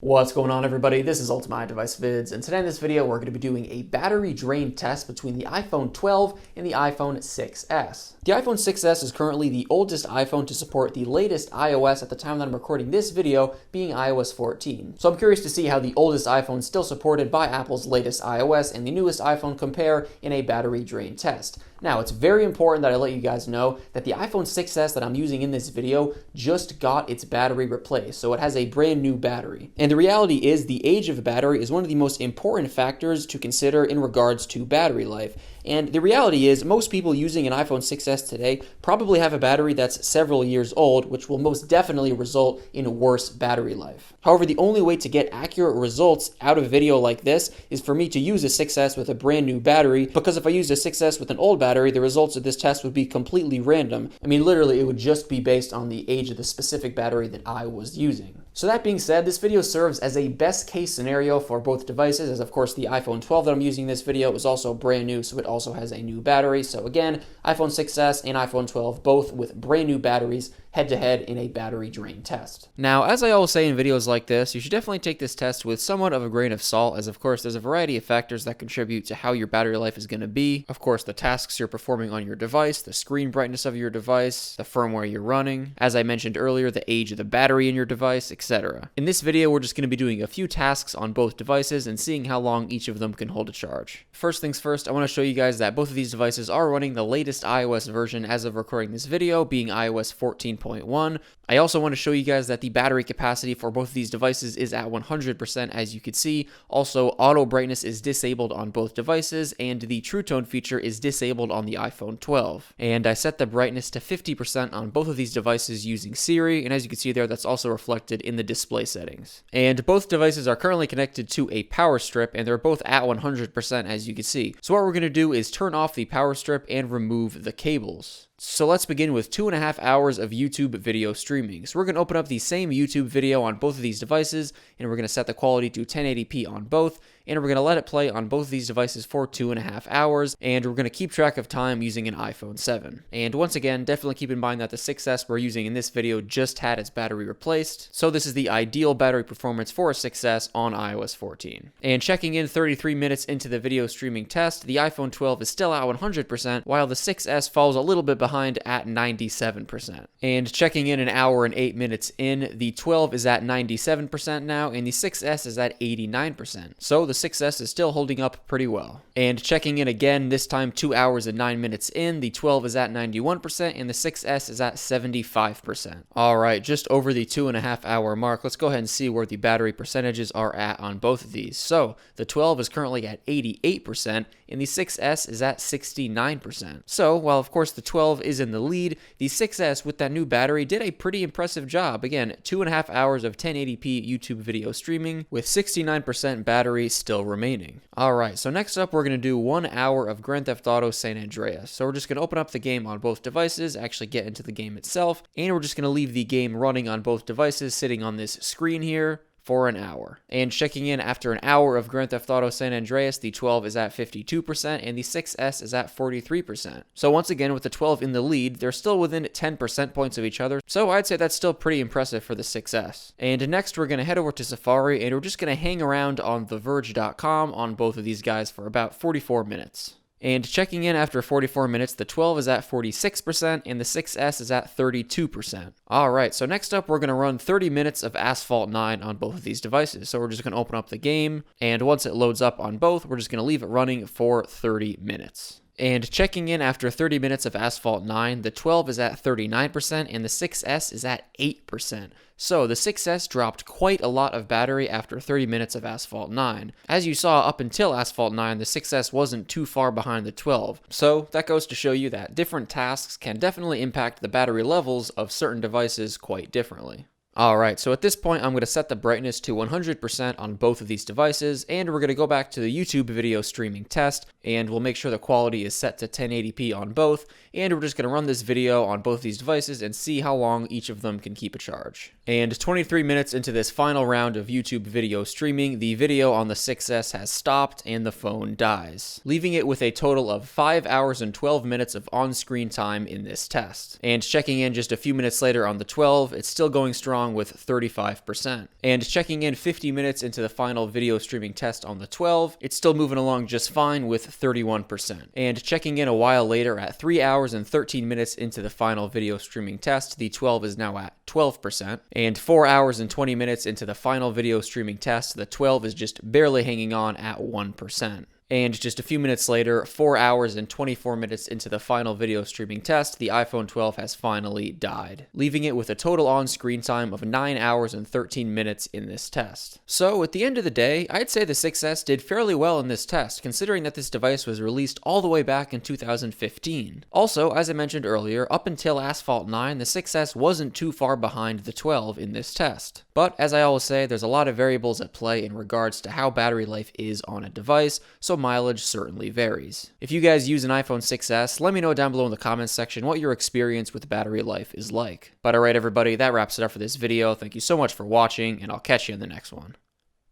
What's going on, everybody? This is Ultimate Device Vids, and today in this video we're going to be doing a battery drain test between the iPhone 12 and the iPhone 6s. The iPhone 6s is currently the oldest iPhone to support the latest iOS at the time that I'm recording this video, being iOS 14. So I'm curious to see how the oldest iPhone still supported by Apple's latest iOS and the newest iPhone compare in a battery drain test. Now, it's very important that I let you guys know that the iPhone 6s that I'm using in this video just got its battery replaced, so it has a brand new battery. And the reality is the age of a battery is one of the most important factors to consider in regards to battery life. And the reality is most people using an iPhone 6s today probably have a battery that's several years old, which will most definitely result in worse battery life. However, the only way to get accurate results out of a video like this is for me to use a 6s with a brand new battery, because if I used a 6s with an old battery, the results of this test would be completely random. I mean, literally, it would just be based on the age of the specific battery that I was using. So that being said, this video serves as a best case scenario for both devices, as of course the iPhone 12 that I'm using in this video is also brand new, so it also has a new battery. So again, iPhone 6s and iPhone 12 both with brand new batteries head-to-head in a battery drain test. Now, as I always say in videos like this, you should definitely take this test with somewhat of a grain of salt, as of course there's a variety of factors that contribute to how your battery life is going to be. Of course, the tasks you're performing on your device, the screen brightness of your device, the firmware you're running, as I mentioned earlier, the age of the battery in your device, etc. In this video, we're just going to be doing a few tasks on both devices and seeing how long each of them can hold a charge. First things first, I want to show you guys that both of these devices are running the latest iOS version as of recording this video, being iOS 14.1. I also want to show you guys that the battery capacity for both of these devices is at 100%, as you can see. Also, auto brightness is disabled on both devices, and the True Tone feature is disabled on the iPhone 12. And I set the brightness to 50% on both of these devices using Siri, and as you can see there, that's also reflected in the display settings. And both devices are currently connected to a power strip, and they're both at 100%, as you can see. So what we're going to do is turn off the power strip and remove the cables. So let's begin with 2.5 hours of YouTube video streaming. So we're going to open up the same YouTube video on both of these devices, and we're going to set the quality to 1080p on both, and we're going to let it play on both of these devices for 2.5 hours, and we're going to keep track of time using an iPhone 7. And once again, definitely keep in mind that the 6s we're using in this video just had its battery replaced, so this is the ideal battery performance for a 6s on iOS 14. And checking in 33 minutes into the video streaming test, the iPhone 12 is still at 100%, while the 6s falls a little bit behind at 97%. And checking in an hour and 8 minutes in, the 12 is at 97% now, and the 6s is at 89%. So the 6s is still holding up pretty well. And checking in again, this time 2 hours and 9 minutes in, the 12 is at 91%, and the 6s is at 75%. Alright, just over the 2.5 hour mark, let's go ahead and see where the battery percentages are at on both of these. So the 12 is currently at 88%, and the 6s is at 69%. So while of course the 12 is in the lead, the 6s with that new battery did a pretty impressive job. Again, 2.5 hours of 1080p YouTube video streaming with 69% battery still remaining. Alright, so next up we're going to do 1 hour of Grand Theft Auto San Andreas. So we're just going to open up the game on both devices, actually get into the game itself, and we're just going to leave the game running on both devices sitting on this screen here for an hour. And checking in after an hour of Grand Theft Auto San Andreas, the 12 is at 52% and the 6s is at 43%. So once again, with the 12 in the lead, they're still within 10 percent points of each other, so I'd say that's still pretty impressive for the 6s. And next we're going to head over to Safari, and we're just going to hang around on TheVerge.com on both of these guys for about 44 minutes. And checking in after 44 minutes, the 12 is at 46% and the 6s is at 32%. Alright, so next up we're going to run 30 minutes of Asphalt 9 on both of these devices. So we're just going to open up the game, and once it loads up on both, we're just going to leave it running for 30 minutes. And checking in after 30 minutes of Asphalt 9, the 12 is at 39% and the 6s is at 8%. So the 6s dropped quite a lot of battery after 30 minutes of Asphalt 9. As you saw, up until Asphalt 9, the 6s wasn't too far behind the 12. So that goes to show you that different tasks can definitely impact the battery levels of certain devices quite differently. Alright, so at this point I'm going to set the brightness to 100% on both of these devices, and we're going to go back to the YouTube video streaming test, and we'll make sure the quality is set to 1080p on both, and we're just going to run this video on both these devices and see how long each of them can keep a charge. And 23 minutes into this final round of YouTube video streaming, the video on the 6S has stopped and the phone dies, leaving it with a total of 5 hours and 12 minutes of on-screen time in this test. And checking in just a few minutes later on the 12, it's still going strong with 35%. And checking in 50 minutes into the final video streaming test on the 12, it's still moving along just fine with 31%. And checking in a while later at 3 hours and 13 minutes into the final video streaming test, the 12 is now at 12%. And 4 hours and 20 minutes into the final video streaming test, the 12 is just barely hanging on at 1%. And just a few minutes later, 4 hours and 24 minutes into the final video streaming test, the iPhone 12 has finally died, leaving it with a total on-screen time of 9 hours and 13 minutes in this test. So at the end of the day, I'd say the 6S did fairly well in this test, considering that this device was released all the way back in 2015. Also, as I mentioned earlier, up until Asphalt 9, the 6S wasn't too far behind the 12 in this test. But as I always say, there's a lot of variables at play in regards to how battery life is on a device, so mileage certainly varies. If you guys use an iPhone 6S, let me know down below in the comments section what your experience with battery life is like. But alright everybody, that wraps it up for this video. Thank you so much for watching, and I'll catch you in the next one.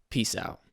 Peace out.